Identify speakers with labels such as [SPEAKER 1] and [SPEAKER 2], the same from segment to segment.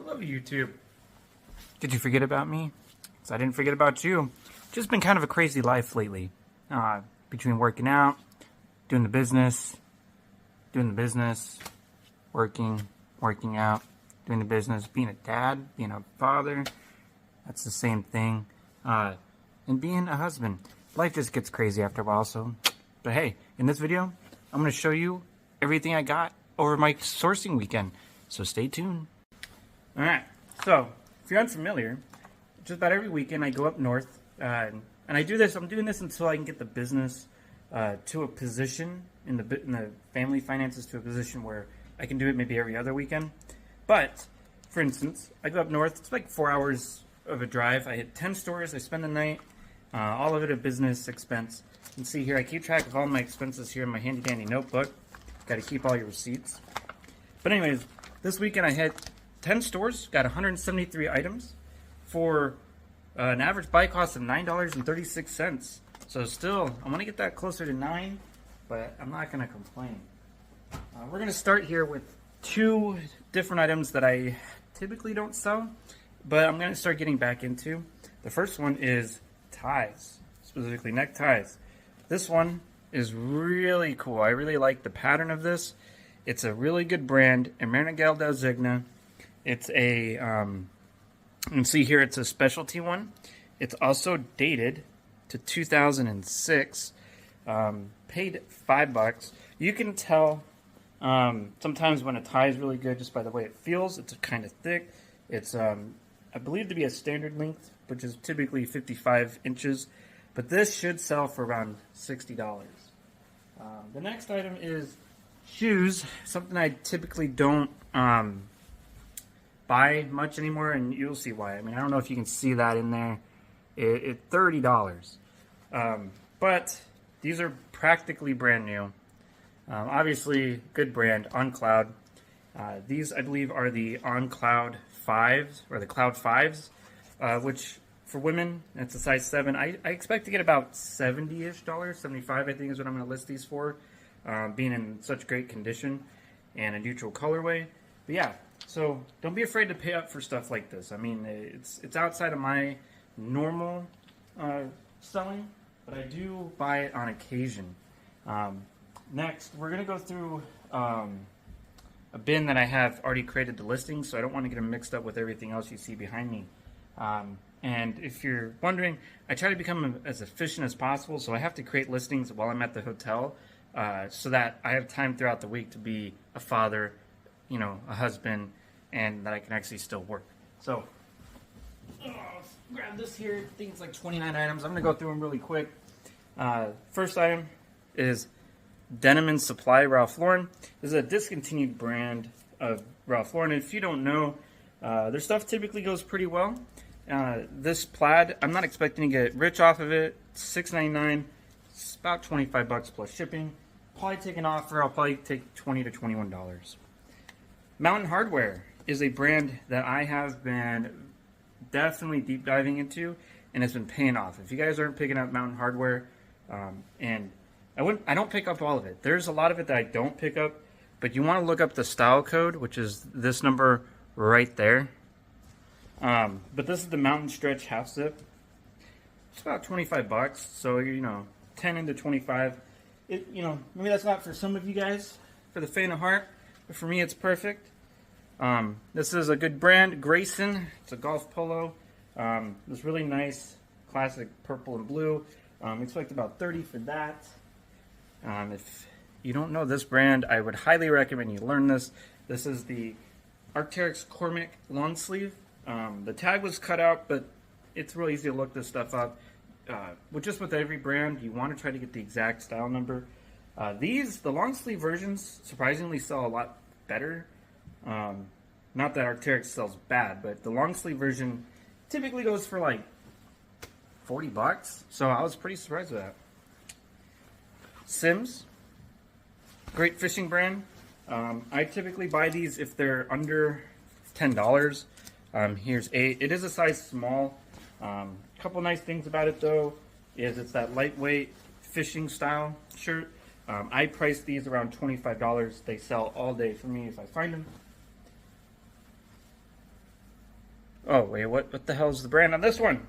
[SPEAKER 1] Hello, YouTube. Did you forget about me? So I didn't forget about you. Just been kind of a crazy life lately. Between working out, doing the business, working out, doing the business, being a dad, being a father. That's the same thing. And being a husband. Life just gets crazy after a while, but hey, in this video, I'm going to show you everything I got over my sourcing weekend. So stay tuned. Alright, so if you're unfamiliar, just about every weekend I go up north, and I'm doing this until I can get the business to a position in the family finances to a position where I can do it maybe every other weekend. But, for instance, I go up north, it's like 4 hours of a drive. I hit 10 stores, I spend the night, all of it a business expense. You can see here, I keep track of all my expenses here in my handy dandy notebook. Got to keep all your receipts. But anyways, this weekend I hit 10 stores, got 173 items for an average buy cost of $9.36. So still, I want to get that closer to $9, but I'm not going to complain. We're going to start here with two different items that I typically don't sell, but I'm going to start getting back into. The first one is ties, specifically neckties. This one is really cool. I really like the pattern of this. It's a really good brand, Amerigal del Zigna. It's a, you can see here it's a specialty one. It's also dated to 2006. Paid $5. You can tell sometimes when a tie is really good just by the way it feels. It's kind of thick. It's I believe to be a standard length, which is typically 55 inches. But this should sell for around $60. The next item is shoes, something I typically don't buy much anymore, and you'll see why. I mean, I don't know if you can see that in there. It's $30. But these are practically brand new. Obviously, good brand, On Cloud. These, I believe, are the On Cloud 5s, or the Cloud 5s, which for women, that's a size 7. I expect to get about $70-ish, $75 I think is what I'm going to list these for, being in such great condition and a neutral colorway. But yeah, so don't be afraid to pay up for stuff like this. I mean, it's outside of my normal selling, but I do buy it on occasion. Next, we're going to go through a bin that I have already created the listings, so I don't want to get them mixed up with everything else you see behind me. And if you're wondering, I try to become as efficient as possible, so I have to create listings while I'm at the hotel so that I have time throughout the week to be a father, a husband, and that I can actually still work. So, grab this here. I think it's like 29 items. I'm going to go through them really quick. First item is Denim & Supply Ralph Lauren. This is a discontinued brand of Ralph Lauren. And if you don't know, their stuff typically goes pretty well. This plaid, I'm not expecting to get rich off of it. It's $6.99. It's about $25 plus shipping. Probably take an offer. I'll probably take $20 to $21. Mountain Hardwear is a brand that I have been definitely deep diving into, and it's been paying off. If you guys aren't picking up Mountain Hardwear, and I don't pick up all of it. There's a lot of it that I don't pick up, but you want to look up the style code, which is this number right there. But this is the Mountain Stretch half zip. It's about $25, so 10 into 25. Maybe that's not for some of you guys, for the faint of heart, but for me it's perfect. This is a good brand, Grayson. It's a golf polo. It's really nice, classic purple and blue. Expect about $30 for that. If you don't know this brand, I would highly recommend you learn this. This is the Arc'teryx Cormac long sleeve. The tag was cut out, but it's real easy to look this stuff up. With every brand, you want to try to get the exact style number. The long sleeve versions surprisingly sell a lot better. Not that Arc'teryx sells bad, but the long sleeve version typically goes for like $40. So I was pretty surprised with that. Sims, great fishing brand. I typically buy these if they're under $10. Here's 8. It is a size small. Couple nice things about it though is it's that lightweight fishing style shirt. I priced these around $25. They sell all day for me if I find them. Oh, wait, what the hell is the brand on this one?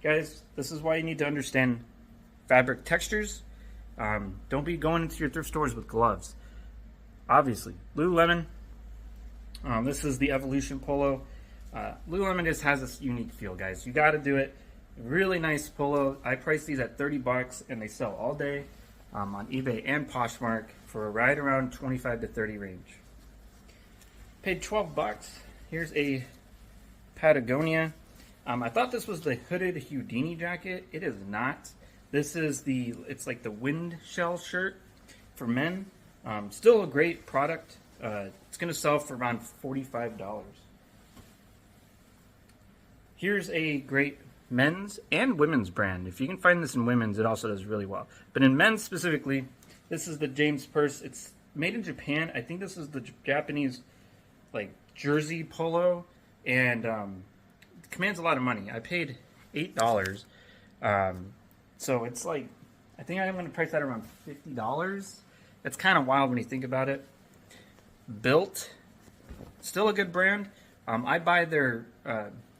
[SPEAKER 1] Guys, this is why you need to understand fabric textures. Don't be going into your thrift stores with gloves. Obviously, Lululemon. This is the Evolution Polo. Lululemon just has this unique feel, guys. You got to do it. Really nice polo. I priced these at 30 bucks, and they sell all day on eBay and Poshmark for right around 25 to 30 range. Paid 12 bucks. Here's a Patagonia. I thought this was the hooded Houdini jacket. It is not. This is it's like the wind shell shirt for men. Still a great product. It's going to sell for around $45. Here's a great men's and women's brand. If you can find this in women's, it also does really well. But in men's specifically, this is the James purse. It's made in Japan. I think this is the Japanese like jersey polo, and it commands a lot of money. I paid $8. So it's like, I think I'm going to price that around $50. It's kind of wild when you think about it. Built, still a good brand. I buy their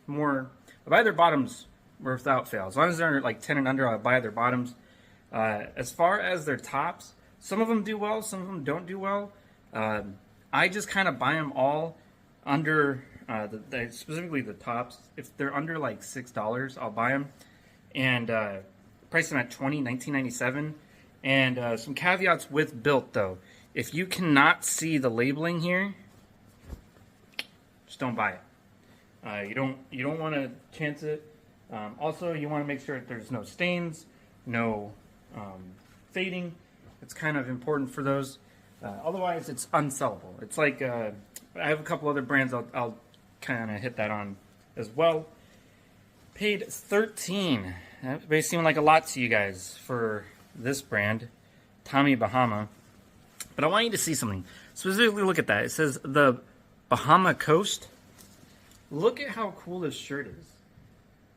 [SPEAKER 1] bottoms without fail. As long as they're like 10 and under, I'll buy their bottoms. As far as their tops, some of them do well, some of them don't do well. I just kind of buy them all under, specifically the tops. If they're under like $6, I'll buy them. And price them at $19.97. And some caveats with Built though. If you cannot see the labeling here, just don't buy it. You don't want to chance it. Also, you want to make sure that there's no stains, no fading. It's kind of important for those. Otherwise, it's unsellable. It's like I have a couple other brands I'll kind of hit that on as well. Paid $13. That may seem like a lot to you guys for this brand, Tommy Bahama. But I want you to see something. Specifically, look at that. It says the Bahama Coast. Look at how cool this shirt is.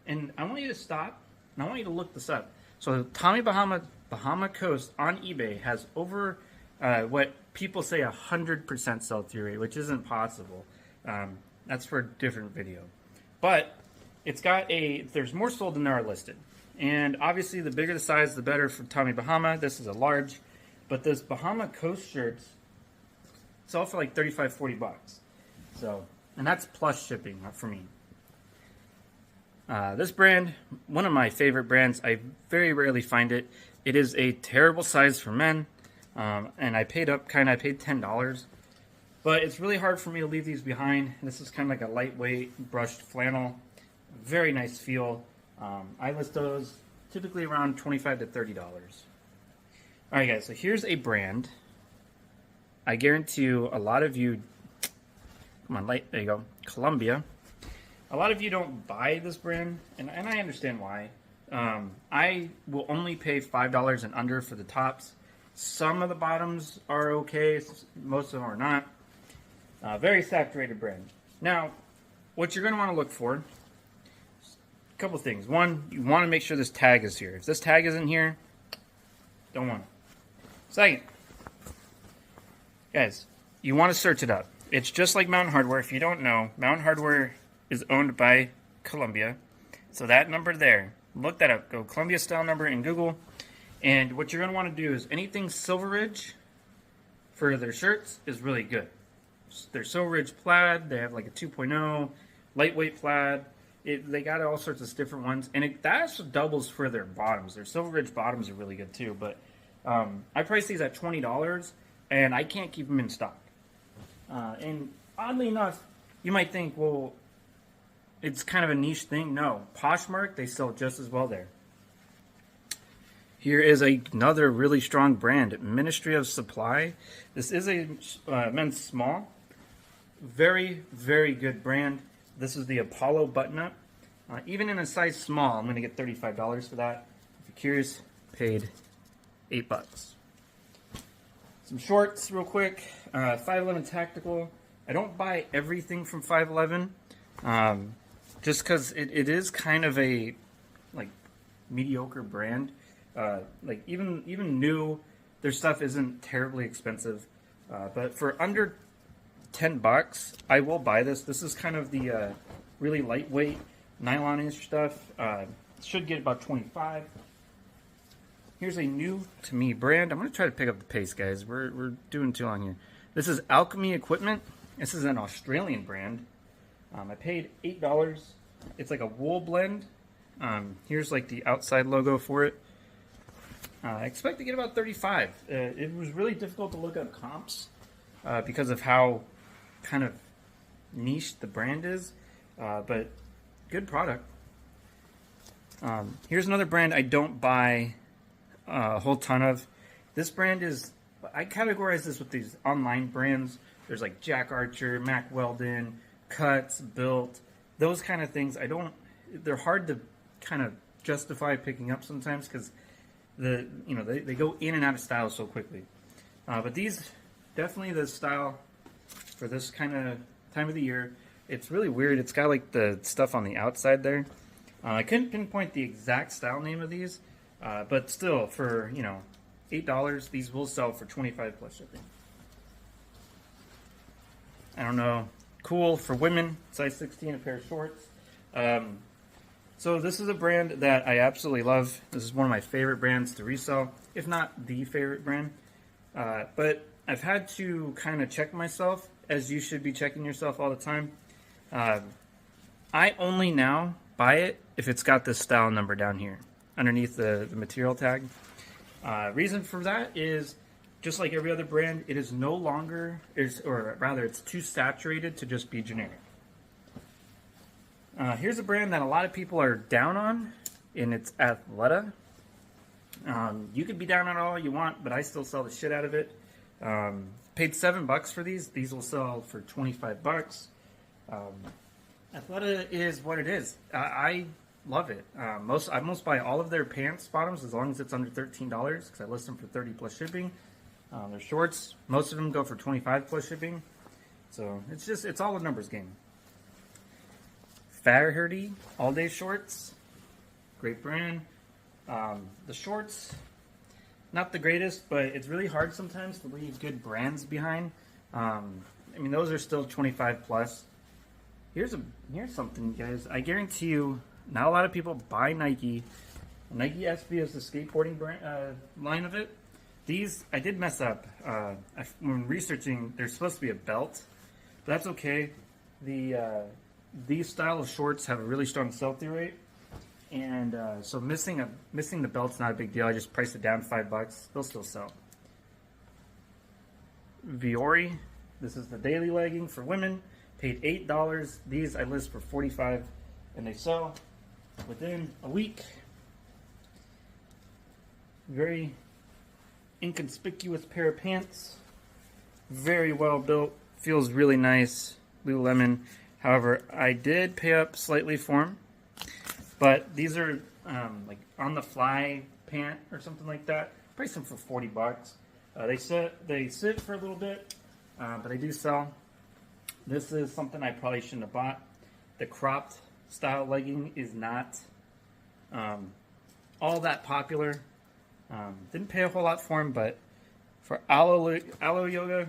[SPEAKER 1] And I want you to stop, and I want you to look this up. So Tommy Bahama Coast on eBay has over what people say 100% sell-through rate, which isn't possible. That's for a different video. But it's got there's more sold than there are listed. And obviously the bigger the size, the better for Tommy Bahama. This is a large. But this Bahama Coast shirts sell for like 35, 40 bucks. So, and that's plus shipping for me. This brand, one of my favorite brands, I very rarely find it. It is a terrible size for men. And I paid $10. But it's really hard for me to leave these behind. This is kind of like a lightweight brushed flannel. Very nice feel. I list those typically around $25 to $30. Alright guys, so here's a brand. I guarantee you a lot of you, come on, there you go, Columbia. A lot of you don't buy this brand, and I understand why. I will only pay $5 and under for the tops. Some of the bottoms are okay, most of them are not. Very saturated brand. Now, what you're going to want to look for, a couple things. One, you want to make sure this tag is here. If this tag isn't here, don't want it. Second, guys, you want to search it up. It's just like Mountain Hardwear. If you don't know, Mountain Hardwear is owned by Columbia. So that number there, look that up. Go Columbia style number in Google. And what you're going to want to do is anything Silver Ridge for their shirts is really good. Their Silver Ridge plaid, they have like a 2.0, lightweight plaid. They got all sorts of different ones. And that also doubles for their bottoms. Their Silver Ridge bottoms are really good too. But I priced these at $20, and I can't keep them in stock. And oddly enough, you might think, well, it's kind of a niche thing. No, Poshmark, they sell just as well there. Here is another really strong brand, Ministry of Supply. This is a men's small. Very, very good brand. This is the Apollo button-up. Even in a size small, I'm going to get $35 for that. If you're curious, paid $8. Some shorts real quick. 511 Tactical. I don't buy everything from 511. Just because it is kind of a like mediocre brand. Like even new, their stuff isn't terribly expensive. But for under $10, I will buy this. This is kind of the really lightweight nylon-ish stuff. Should get about 25. Here's a new to me brand. I'm gonna try to pick up the pace, guys. We're doing too long here. This is Alchemy Equipment. This is an Australian brand. I paid $8. It's like a wool blend. Here's like the outside logo for it. I expect to get about 35. It was really difficult to look up comps because of how kind of niche the brand is, but good product. Here's another brand I don't buy a whole ton of. This brand is, I categorize this with these online brands. There's like Jack Archer, Mack Weldon, Cuts, Built, those kind of things. They're hard to kind of justify picking up sometimes because they go in and out of style so quickly. But these, definitely the style for this kind of time of the year. It's really weird. It's got like the stuff on the outside there. I couldn't pinpoint the exact style name of these, but still, for $8, these will sell for 25 plus shipping. I don't know. Cool for women, size 16, a pair of shorts. So this is a brand that I absolutely love. This is one of my favorite brands to resell, if not the favorite brand. But I've had to kind of check myself, as you should be checking yourself all the time. I only now buy it if it's got this style number down here underneath the material tag. Reason for that is, just like every other brand, it is no longer, it's too saturated to just be generic. Here's a brand that a lot of people are down on, and it's Athleta. You could be down on it all you want, but I still sell the shit out of it. Paid $7 for these. These will sell for $25. Athleta is what it is. I love it. I most buy all of their pants bottoms as long as it's under $13 because I list them for 30 plus shipping. Their shorts, most of them go for 25 plus shipping. So it's all a numbers game. Faherty all day shorts, great brand. The shorts, not the greatest, but it's really hard sometimes to leave good brands behind. Those are still 25 plus. Here's something, guys. I guarantee you, not a lot of people buy Nike. Nike SB is the skateboarding brand, line of it. These, I did mess up. When researching, there's supposed to be a belt, but that's okay. These style of shorts have a really strong sell-through rate, and so missing the belt's not a big deal. I just priced it down $5. They'll still sell. Viore, this is the daily legging for women. Paid $8. These I list for $45, and they sell within a week. Very inconspicuous pair of pants. Very well built. Feels really nice. Lululemon. However, I did pay up slightly for them. But these are like on the fly pant or something like that. Priced them for $40. They sit for a little bit, but they do sell. This is something I probably shouldn't have bought. The cropped style legging is not all that popular. Didn't pay a whole lot for them, but for Aloe Yoga,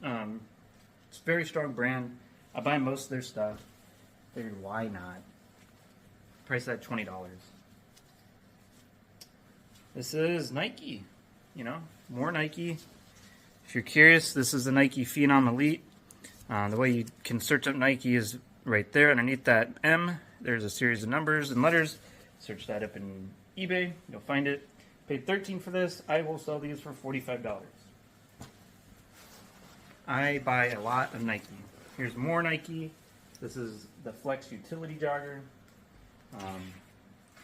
[SPEAKER 1] it's a very strong brand. I buy most of their stuff. Figured, why not? Price at $20. This is Nike. More Nike. If you're curious, this is the Nike Phenom Elite. The way you can search up Nike is right there. Underneath that M, there's a series of numbers and letters. Search that up in eBay. You'll find it. Paid $13 for this. I will sell these for $45. I buy a lot of Nike. Here's more Nike. This is the Flex Utility Jogger.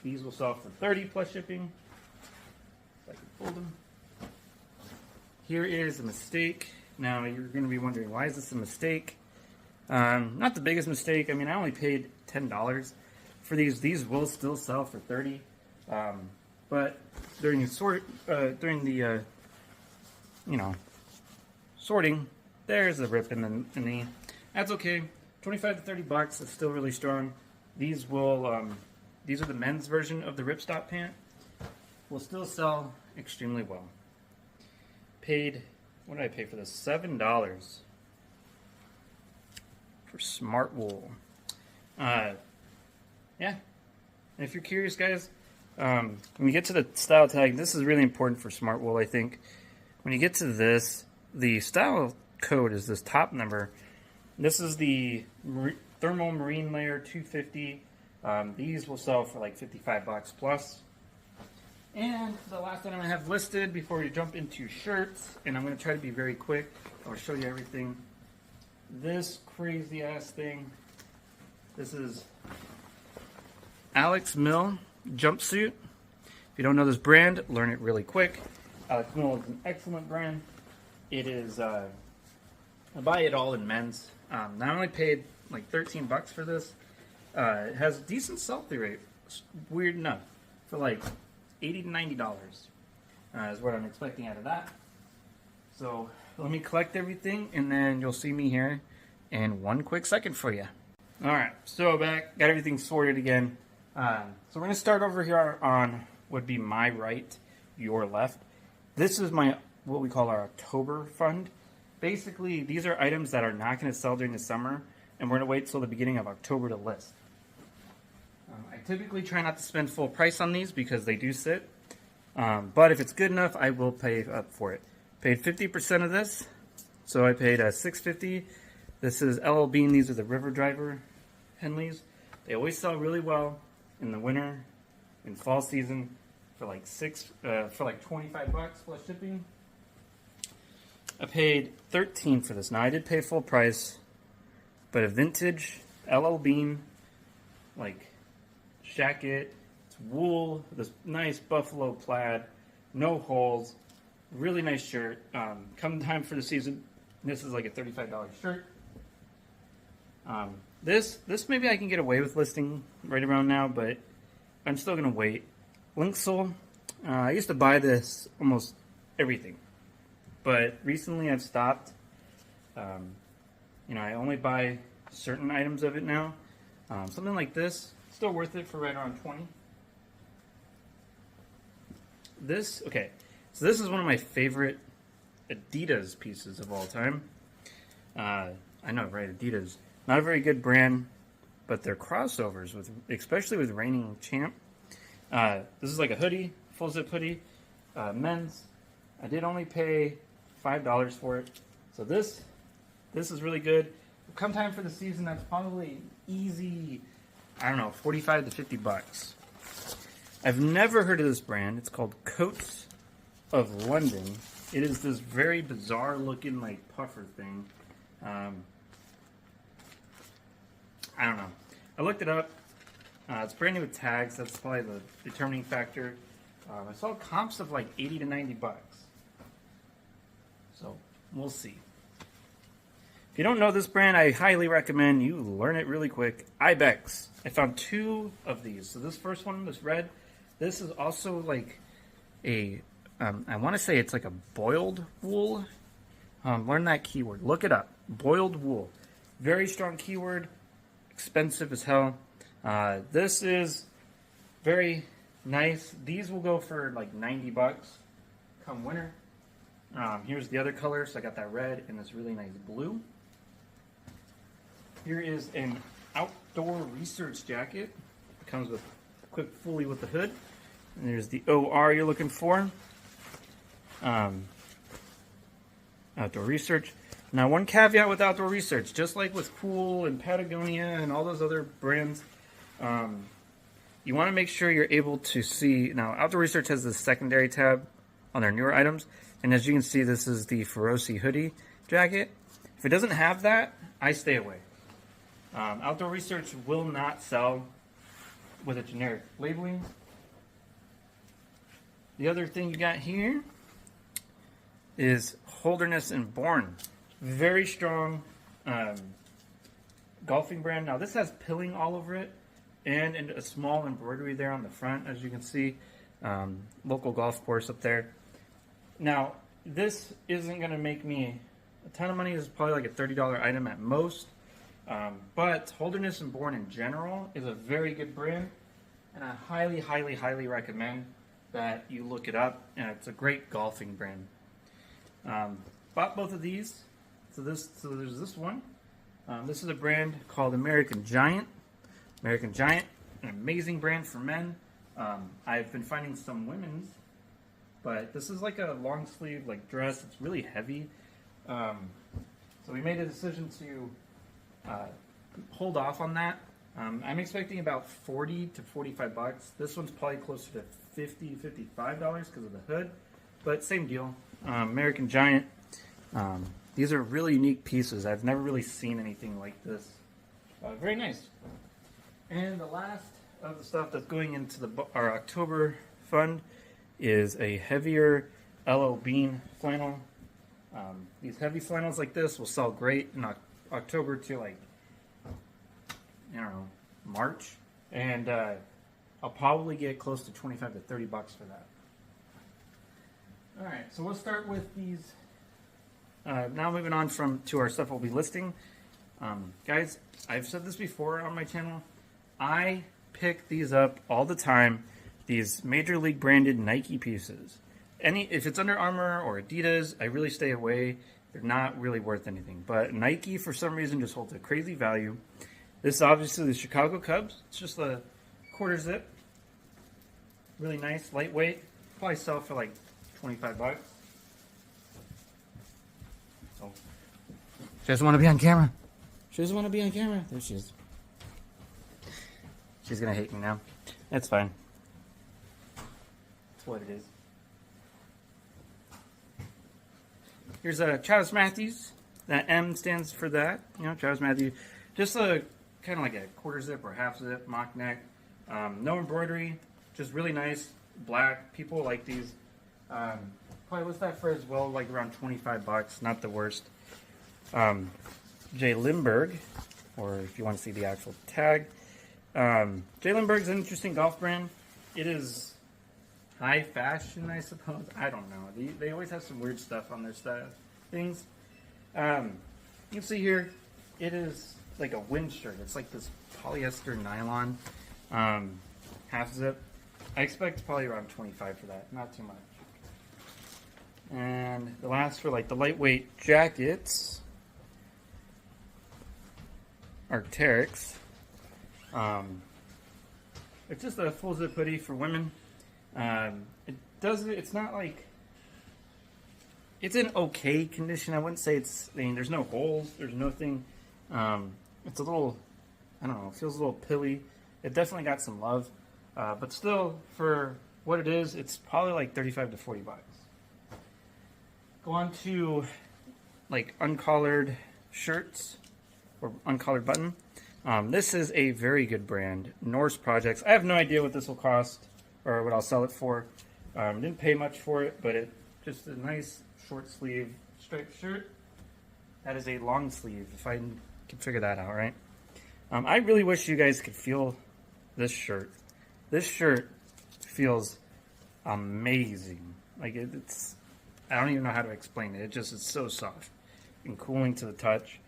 [SPEAKER 1] These will sell for $30 plus shipping. If I can fold them. Here is a mistake. Now you're going to be wondering, why is this a mistake? Not the biggest mistake. I only paid $10 for these. These will still sell for $30. But during the sorting, there's a rip in the knee. That's okay. 25 to $30. It's still really strong. These are the men's version of the ripstop pant. Will still sell extremely well. Paid, what did I pay for this? $7 for Smart Wool. Yeah. And if you're curious, guys, when you get to the style tag, this is really important for smart wool, I think. When you get to this, the style code is this top number. This is the thermal marine layer 250. These will sell for like 55 bucks plus. And the last item I have listed before we jump into shirts, and I'm going to try to be very quick. I'll show you everything. This crazy ass thing. This is Alex Mill jumpsuit. If you don't know this brand, learn it really quick. Alex Mill is an excellent brand. It is, I buy it all in men's. I only paid like 13 bucks for this. It has a decent sell-through rate, weird enough, for like $80 to $90 is what I'm expecting out of that. So let me collect everything, and then you'll see me here in one quick second for you. All right, so got everything sorted again. So we're gonna start over here on would be my right, your left. This is what we call our October fund. Basically, these are items that are not going to sell during the summer, and we're going to wait till the beginning of October to list. I typically try not to spend full price on these because they do sit, but if it's good enough, I will pay up for it. Paid 50% of this, so I paid $6.50. This is LL Bean. These are the River Driver Henleys. They always sell really well in the winter and fall season for like 25 bucks plus shipping. I paid 13 for this. Now I did pay full price, but a vintage LL Bean like jacket. It's wool, this nice buffalo plaid, no holes, really nice shirt. Come time for the season, this is like a $35 shirt. This maybe I can get away with listing right around now, but I'm still gonna wait. Linksole, I used to buy this almost everything, but recently I've stopped. I only buy certain items of it now. Something like this, still worth it for right around 20. Okay, so this is one of my favorite Adidas pieces of all time. I know, right? Adidas, not a very good brand, but they're crossovers especially with reigning champ. This is like a hoodie, full zip hoodie, men's. I did only pay $5 for it, so this is really good. Come time for the season, that's probably easy, I don't know, 45 to 50 bucks. I've never heard of this brand. It's called Coats of London. It is this very bizarre looking like puffer thing. I don't know. I looked it up. It's brand new with tags. That's probably the determining factor. I saw comps of like 80 to 90 bucks. So we'll see. If you don't know this brand, I highly recommend you learn it really quick. Ibex. I found two of these. So this first one, this red, this is also like a, I want to say it's like a boiled wool. Learn that keyword. Look it up. Boiled wool. Very strong keyword. Expensive as hell. This is very nice. These will go for like 90 bucks come winter. Here's the other color. So I got that red and this really nice blue. Here is an outdoor research jacket. It comes with equipped fully with the hood. And there's the OR you're looking for. Outdoor research. Now, one caveat with outdoor research, just like with Cool and Patagonia and all those other brands, you want to make sure you're able to see. Now, outdoor research has this secondary tab on their newer items. And as you can see, this is the Feroci hoodie jacket. If it doesn't have that, I stay away. Outdoor research will not sell with a generic labeling. The other thing you got here is Holderness and Bourne. Very strong golfing brand. Now this has pilling all over it and a small embroidery there on the front, as you can see. Local golf course up there. Now this isn't going to make me a ton of money. This is probably like a $30 item at most. But Holderness and Bourne in general is a very good brand, and I highly, highly, highly recommend that you look it up. And it's a great golfing brand. Bought both of these. So there's this one. This is a brand called American Giant. American Giant, an amazing brand for men. I've been finding some women's, but this is like a long sleeve like dress. It's really heavy. So we made a decision to hold off on that. I'm expecting about 40 to 45 bucks. This one's probably closer to 50, $55 because of the hood, but same deal. American Giant. These are really unique pieces. I've never really seen anything like this. Very nice. And the last of the stuff that's going into our October fund is a heavier LO Bean flannel. These heavy flannels like this will sell great in October to like, I don't know, March. And I'll probably get close to 25 to 30 bucks for that. All right, so we'll start with these. Now moving on to our stuff we'll be listing. Guys, I've said this before on my channel. I pick these up all the time. These Major League branded Nike pieces. If it's Under Armour or Adidas, I really stay away. They're not really worth anything. But Nike, for some reason, just holds a crazy value. This is obviously the Chicago Cubs. It's just a quarter zip. Really nice, lightweight. Probably sell for like 25 bucks. Oh. She doesn't want to be on camera. She doesn't want to be on camera. There she is. She's going to hate me now. That's fine. That's what it is. Here's Travis Matthews. That M stands for that. You know, Travis Matthews. Just a kind of like a quarter zip or half zip mock neck. No embroidery. Just really nice. Black. People like these. Probably list that for as well, like around 25 bucks. Not the worst. J. Lindbergh, or if you want to see the actual tag. J. Lindbergh's an interesting golf brand. It is high fashion, I suppose. I don't know. They always have some weird stuff on their things. You can see here, it is like a wind shirt. It's like this polyester nylon half zip. I expect probably around 25 for that. Not too much. And the last for like the lightweight jackets, Arc'teryx. It's just a full zip hoodie for women. It's not like, it's in okay condition. I wouldn't say there's no holes, there's nothing. It's a little, I don't know, it feels a little pilly. It definitely got some love, but still, for what it is, it's probably like 35 to 40 bucks. Go on to like uncollared shirts or uncollared button. This is a very good brand, Norse Projects. I have no idea what this will cost or what I'll sell it for. Didn't pay much for it, but it just a nice short sleeve striped shirt. That is a long sleeve, if I can figure that out, right? I really wish you guys could feel this shirt. This shirt feels amazing. Like it's, I don't even know how to explain it. It's so soft and cooling to the touch.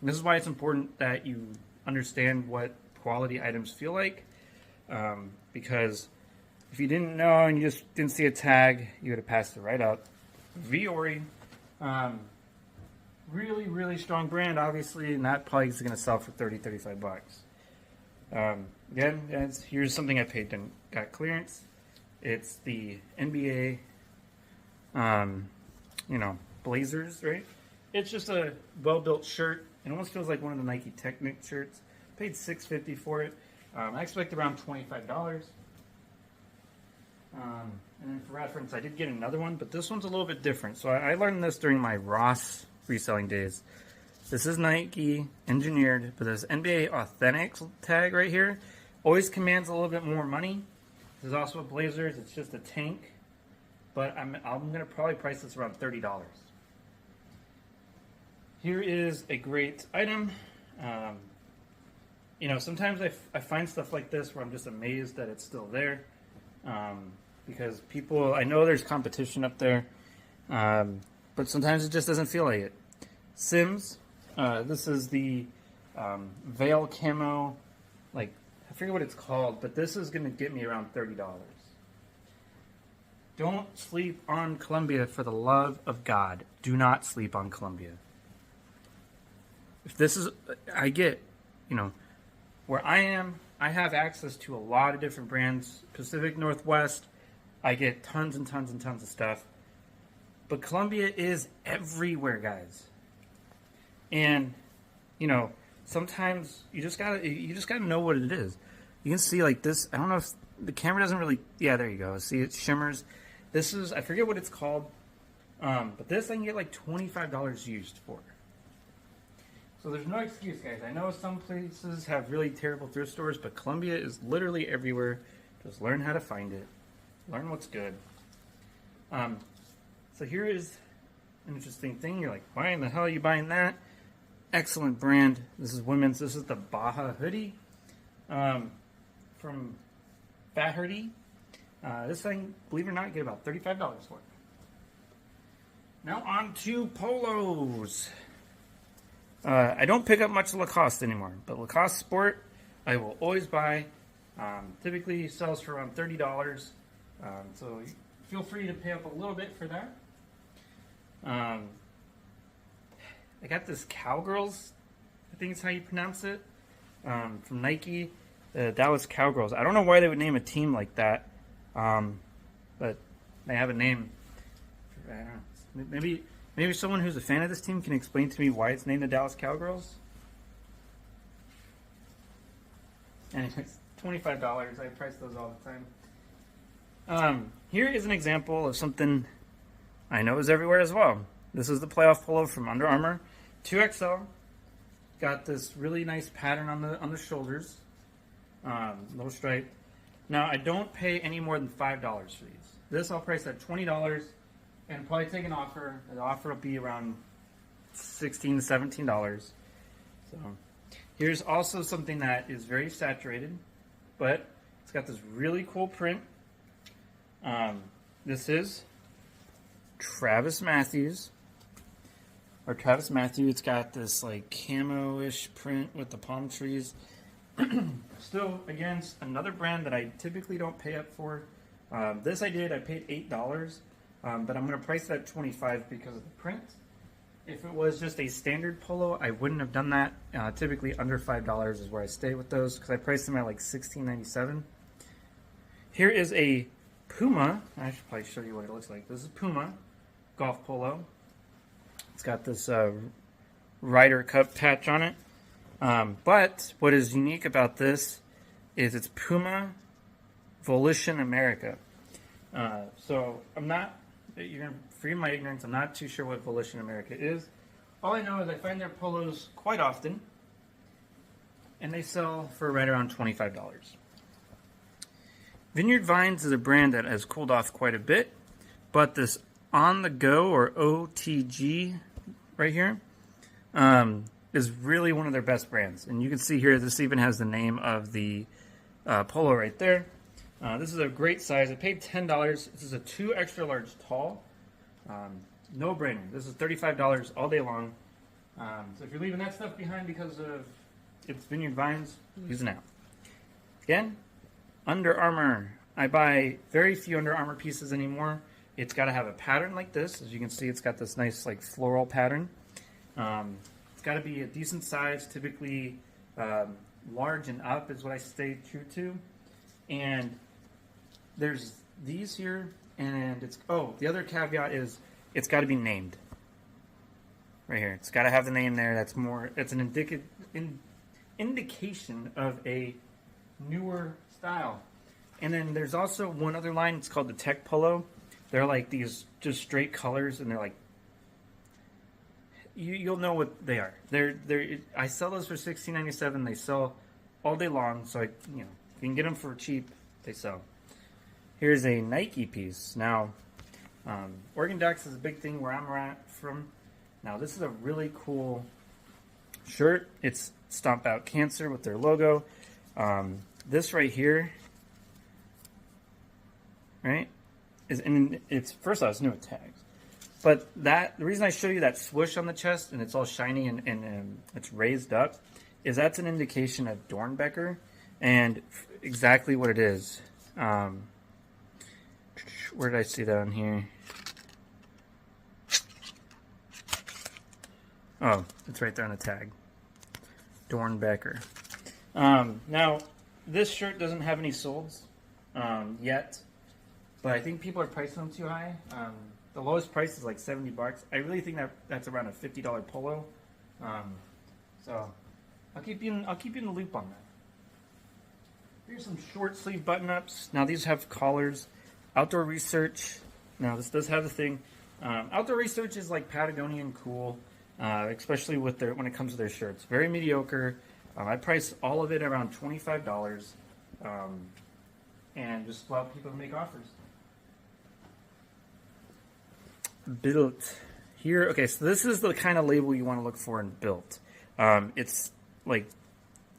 [SPEAKER 1] This is why it's important that you understand what quality items feel like, because if you didn't know and you just didn't see a tag, you would have passed it right up. Viore, really, really strong brand, obviously, and that probably is going to sell for 30, 35 bucks. Again, here's something I paid and got clearance. It's the NBA, blazers, right? It's just a well-built shirt. It almost feels like one of the Nike Technic shirts. Paid $6.50 for it. I expect around $25. And then for reference, I did get another one, but this one's a little bit different. So I learned this during my Ross reselling days. This is Nike engineered, but this NBA Authentics tag right here always commands a little bit more money. This is also a Blazers. It's just a tank, but I'm going to probably price this around $30. Here is a great item. Sometimes I find stuff like this where I'm just amazed that it's still there. Because people, I know there's competition up there, but sometimes it just doesn't feel like it. Sims, this is the Veil Camo, like, I forget what it's called, but this is going to get me around $30. Don't sleep on Columbia, for the love of God. Do not sleep on Columbia. If this is, I get, where I am, I have access to a lot of different brands. Pacific Northwest, I get tons and tons and tons of stuff. But Columbia is everywhere, guys. And, you know, sometimes you just gotta know what it is. You can see like this. I don't know if the camera doesn't really. Yeah, there you go. See, it shimmers. This is, I forget what it's called, but this I can get like $25 used for. So there's no excuse, guys. I know some places have really terrible thrift stores, but Columbia is literally everywhere. Just learn how to find it. Learn what's good. So here is an interesting thing. You're like, why in the hell are you buying that? Excellent brand. This is women's. This is the Baja hoodie from Fat Hoodie. This thing, believe it or not, you get about $35 for it. Now on to polos. I don't pick up much Lacoste anymore, but Lacoste Sport I will always buy. Typically sells for around $30. So feel free to pay up a little bit for that. I got this Cowgirls, I think it's how you pronounce it, from Nike. That was Cowgirls. I don't know why they would name a team like that, but they have a name. I don't know. Maybe someone who's a fan of this team can explain to me why it's named the Dallas Cowgirls. Anyways, $25. I price those all the time. Here is an example of something I know is everywhere as well. This is the playoff polo from Under Armour, 2XL. Got this really nice pattern on the shoulders, little stripe. Now I don't pay any more than $5 for these. This I'll price at $20, and probably take an offer. The offer will be around $16 to $17. So here's also something that is very saturated, but it's got this really cool print. This is Travis Matthews. Or Travis Matthew. It's got this like camo-ish print with the palm trees. Still, again, another brand that I typically don't pay up for. This I did. I paid $8, but I'm going to price it at $25 because of the print. If it was just a standard polo, I wouldn't have done that. Typically, under $5 is where I stay with those because I priced them at like $16.97. Here is a Puma. I should probably show you what it looks like. This is Puma golf polo. It's got this Ryder Cup patch on it. But what is unique about this is it's Puma Volition America. So I'm not, you're going to free my ignorance, I'm not too sure what Volition America is. All I know is I find their polos quite often, and they sell for right around $25. Vineyard Vines is a brand that has cooled off quite a bit, but this On The Go, or OTG, right here, is really one of their best brands. And you can see here, this even has the name of the polo right there. This is a great size. I paid $10. This is a 2 extra large tall. No brainer. This is $35 all day long. So if you're leaving that stuff behind because of it's Vineyard Vines, use it now. Again, Under Armour. I buy very few Under Armour pieces anymore. It's got to have a pattern like this. As you can see, it's got this nice like floral pattern. It's got to be a decent size, typically large and up is what I stay true to. And there's these here, and it's, oh, the other caveat is it's got to be named. Right here. It's got to have the name there. That's more, it's an indication of a newer style. And then there's also one other line. It's called the Tech Polo. They're like these just straight colors, and they're like, you'll know what they are. I sell those for $16.97. They sell all day long, so you can get them for cheap. They sell. Here's a Nike piece. Now, Oregon Ducks is a big thing where I'm from. Now, this is a really cool shirt. It's Stomp Out Cancer with their logo. This right here, right, it's first off, it's new with tags. But the reason I show you that swoosh on the chest and it's all shiny and it's raised up is that's an indication of Dornbecker and exactly what it is. Where did I see that on here? Oh, it's right there on the tag. Dornbecker. Now, this shirt doesn't have any solds yet, but I think people are pricing them too high. The lowest price is like $70. I really think that's around a $50 polo. So I'll keep you in the loop on that. Here's some short sleeve button ups. Now these have collars. Outdoor Research. Now this does have the thing. Outdoor Research is like Patagonian cool, especially with when it comes to their shirts. Very mediocre. I price all of it around $25, and just allow people to make offers. Built here. Okay, so this is the kind of label you want to look for in Built. It's like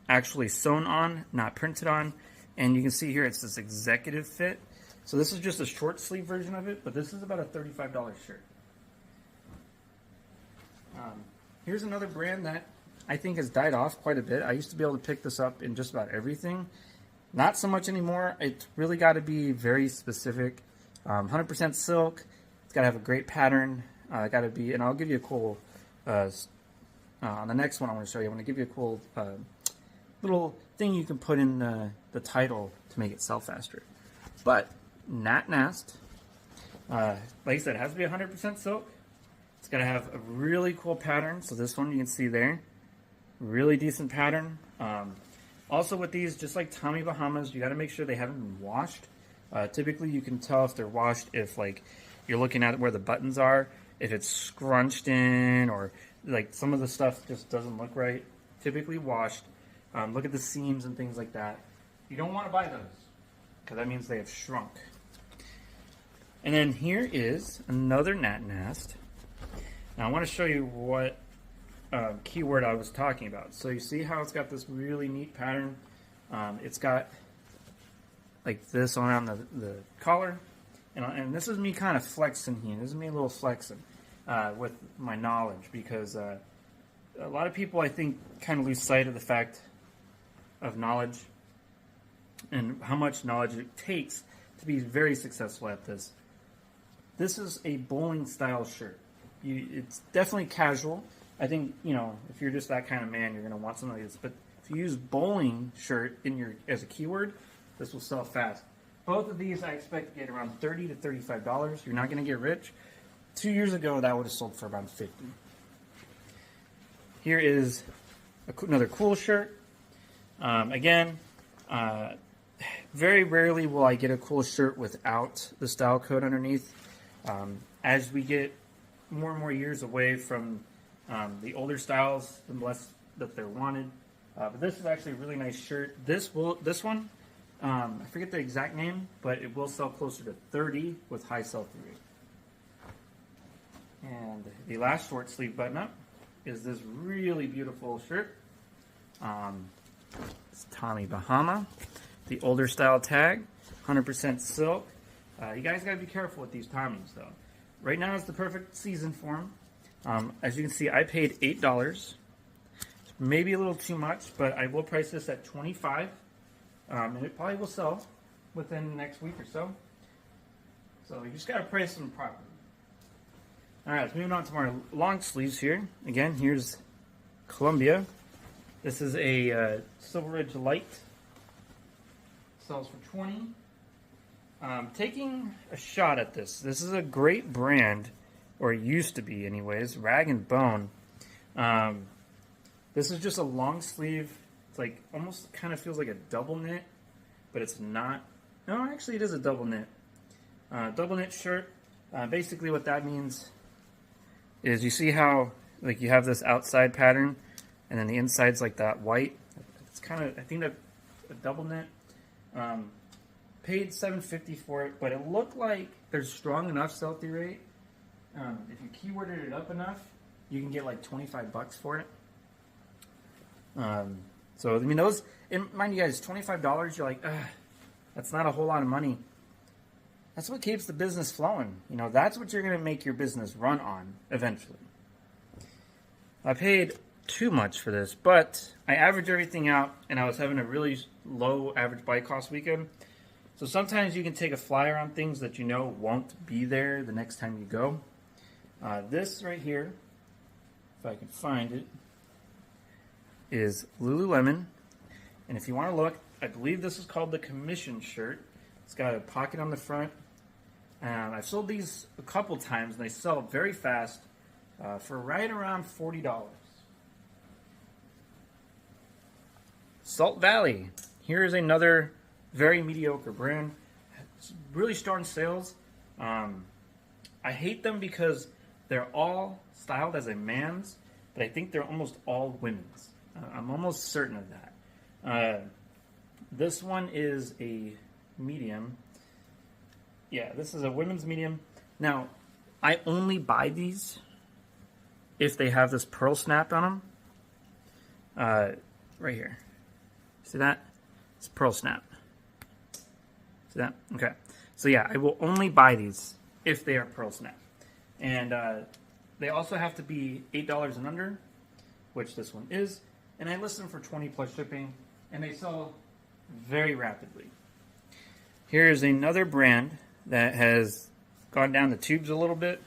[SPEAKER 1] actually sewn on, not printed on, and you can see here it's this executive fit. So this is just a short sleeve version of it, but this is about a $35 shirt. Here's another brand that I think has died off quite a bit. I used to be able to pick this up in just about everything. Not so much anymore. It's really got to be very specific. 100% silk. It's got to have a great pattern. Got to be, and I'll give you a cool, on the next one I want to show you, I'm going to give you a cool little thing you can put in the title to make it sell faster. But Nat Nast, like I said, it has to be 100% silk. It's got to have a really cool pattern. So this one you can see there, really decent pattern. Also with these, just like Tommy Bahamas, you got to make sure they haven't been washed. Typically you can tell if they're washed if like you're looking at where the buttons are, if it's scrunched in, or like some of the stuff just doesn't look right. Typically washed. Look at the seams and things like that. You don't want to buy those because that means they have shrunk. And then here is another Nat Nast. Now I want to show you what keyword I was talking about. So you see how it's got this really neat pattern. It's got like this around the collar. And this is me kind of flexing here. This is me a little flexing with my knowledge, because a lot of people, I think, kind of lose sight of the fact of knowledge and how much knowledge it takes to be very successful at this. This is a bowling style shirt. It's definitely casual. I think, if you're just that kind of man, you're going to want something like this. But if you use bowling shirt as a keyword, this will sell fast. Both of these I expect to get around $30 to $35. You're not going to get rich. 2 years ago, that would have sold for around $50. Here is another cool shirt. Again, very rarely will I get a cool shirt without the style code underneath. As we get more and more years away from the older styles, the less that they're wanted. But this is actually a really nice shirt. This one, I forget the exact name, but it will sell closer to 30 with high sell-through rate. And the last short sleeve button-up is this really beautiful shirt. It's Tommy Bahama, the older style tag, 100% silk. You guys got to be careful with these Tommies, though. Right now is the perfect season for them. As you can see, I paid $8. Maybe a little too much, but I will price this at $25. And it probably will sell within the next week or so. So you just got to price them properly. All right, let's move on to our long sleeves here. Again, here's Columbia. This is a Silver Ridge Light. Sells for $20. Taking a shot at this. This is a great brand, or it used to be anyways, Rag and Bone. This is just a long sleeve. It's like almost kind of feels like a double knit, but it's not. No, actually it is a double knit. Double knit shirt. Basically what that means is you see how like you have this outside pattern and then the inside's like that white. It's kind of, I think that a double knit. Paid $7.50 for it, but it looked like there's strong enough sell-through rate. If you keyworded it up enough, you can get like $25 for it. So I mean, those, and mind you guys, $25. You're like, that's not a whole lot of money. That's what keeps the business flowing. That's what you're going to make your business run on eventually. I paid too much for this, but I averaged everything out, and I was having a really low average buy cost weekend. So sometimes you can take a flyer on things that won't be there the next time you go. This right here, if I can find it, is Lululemon, And if you want to look, I believe this is called the commission shirt. It's got a pocket on the front. I've sold these a couple times, and they sell very fast for right around $40. Salt Valley. Here's another very mediocre brand. It's really strong sales. I hate them because they're all styled as a man's, but I think they're almost all women's. I'm almost certain of that. This one is a medium. Yeah, this is a women's medium. Now, I only buy these if they have this pearl snap on them. Right here. See that? It's pearl snap. See that? Okay. So yeah, I will only buy these if they are pearl snap. And they also have to be $8 and under, which this one is. And I list them for 20 plus shipping, and they sell very rapidly. Here's another brand that has gone down the tubes a little bit.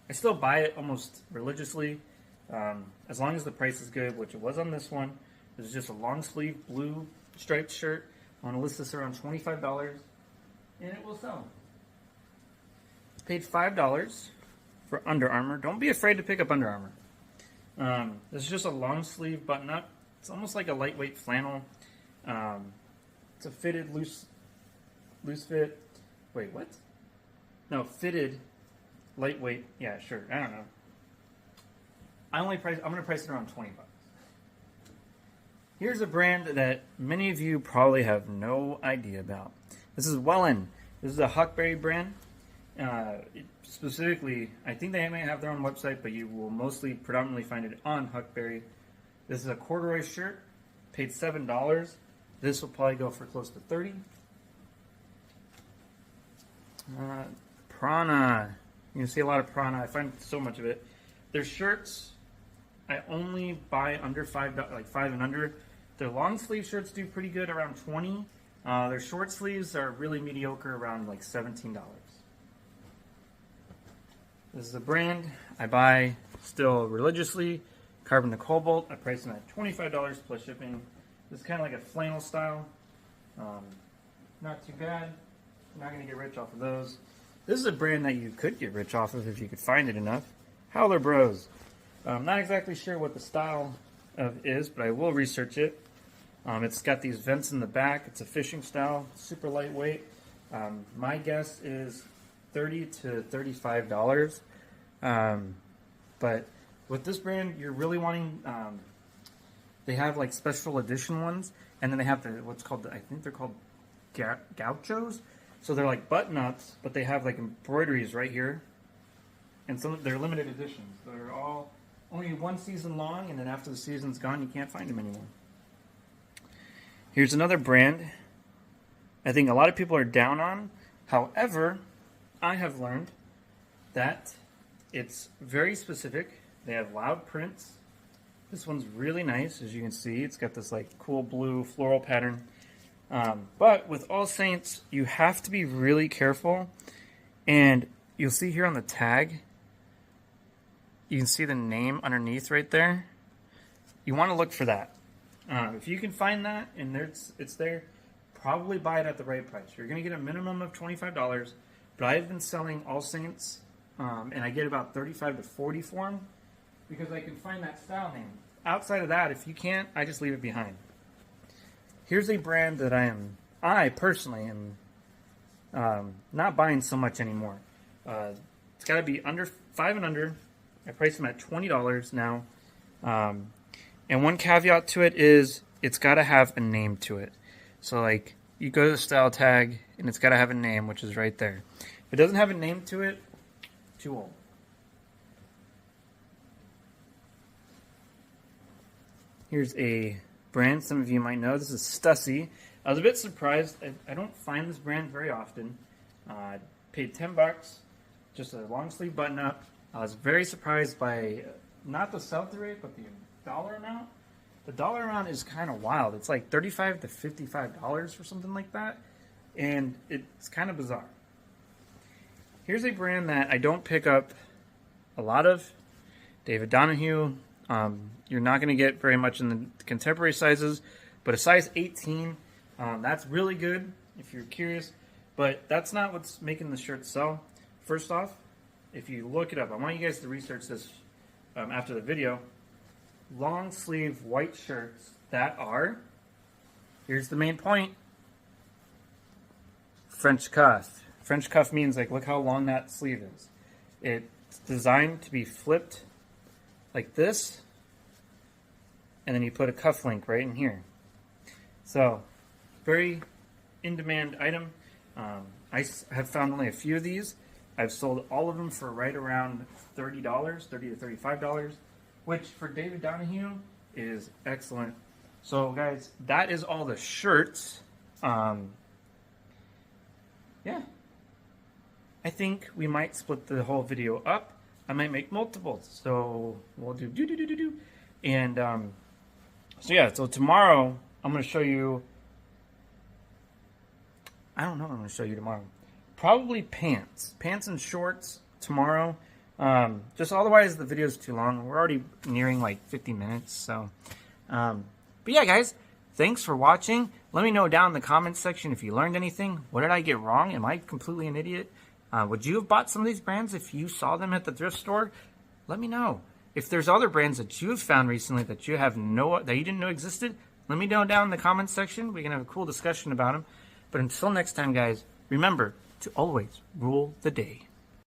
[SPEAKER 1] I still buy it almost religiously, as long as the price is good, which it was on this one. This is just a long sleeve blue striped shirt. I want to list this around $25, and it will sell. Paid $5 for Under Armour. Don't be afraid to pick up Under Armour. This is just a long sleeve button up. It's almost like a lightweight flannel. It's a fitted loose fit. Wait, what? No, fitted lightweight. Yeah, sure. I don't know. I'm going to price it around $20. Here's a brand that many of you probably have no idea about. This is Wellen. This is a Huckberry brand. Specifically, I think they may have their own website, but you will predominantly find it on Huckberry. This is a corduroy shirt. Paid $7. This will probably go for close to $30. Prana. You can see a lot of Prana. I find so much of it. Their shirts, I only buy under $5, like $5 and under. Their long sleeve shirts do pretty good, around $20. Their short sleeves are really mediocre, around like $17. This is a brand I buy still religiously. Carbon to Cobalt. I price them at $25 plus shipping. This is kind of like a flannel style. Not too bad. You're not going to get rich off of those. This is a brand that you could get rich off of if you could find it enough. Howler Bros. I'm not exactly sure what the style is, but I will research it. It's got these vents in the back. It's a fishing style, super lightweight. My guess is $30 to $35. But with this brand, you're really wanting. They have like special edition ones, and then they have what's called I think they're called gauchos. So they're like button ups, but they have like embroideries right here, and they're limited editions. They're all only one season long, and then after the season's gone, you can't find them anymore. Here's another brand I think a lot of people are down on. However, I have learned that it's very specific. They have loud prints. This one's really nice, as you can see. It's got this like cool blue floral pattern. But with All Saints, you have to be really careful. And you'll see here on the tag, you can see the name underneath right there. You want to look for that. If you can find that and it's there, probably buy it at the right price. You're going to get a minimum of $25. But I've been selling All Saints, and I get about $35 to $40 for them because I can find that style name. Outside of that, if you can't, I just leave it behind. Here's a brand that I personally am not buying so much anymore. It's got to be under $5 and under. I price them at $20 now. And one caveat to it is it's got to have a name to it. So like you go to the style tag and it's got to have a name, which is right there. If it doesn't have a name to it, too old. Here's a brand some of you might know. This is Stussy. I was a bit surprised. I don't find this brand very often. Paid $10, just a long sleeve button up. I was very surprised by not the sell-through rate, but the dollar amount. The dollar amount is kind of wild. It's like $35 to $55 for something like that, and it's kind of bizarre. Here's a brand that I don't pick up a lot of. David Donahue. You're not going to get very much in the contemporary sizes, But a size 18, that's really good if you're curious. But that's not what's making the shirt sell. First off, if you look it up, I want you guys to research this after the video. Long sleeve white shirts that are, here's the main point, French cuff. French cuff means, like, look how long that sleeve is. It's designed to be flipped like this, and then you put a cuff link right in here. So, very in-demand item. I have found only a few of these. I've sold all of them for right around $30, $30 to $35, which for David Donahue is excellent. So, guys, that is all the shirts. Yeah. I think we might split the whole video up. I might make multiples. So, we'll do. And, so yeah, so tomorrow I'm going to show you, I don't know what I'm going to show you tomorrow. Probably pants and shorts tomorrow. Just otherwise the video's too long. We're already nearing like 50 minutes. So, but yeah, guys, thanks for watching. Let me know down in the comments section if you learned anything. What did I get wrong? Am I completely an idiot? Would you have bought some of these brands if you saw them at the thrift store? Let me know. If there's other brands that you've found recently that you didn't know existed, let me know down in the comments section. We can have a cool discussion about them. But until next time, guys, remember to always rule the day.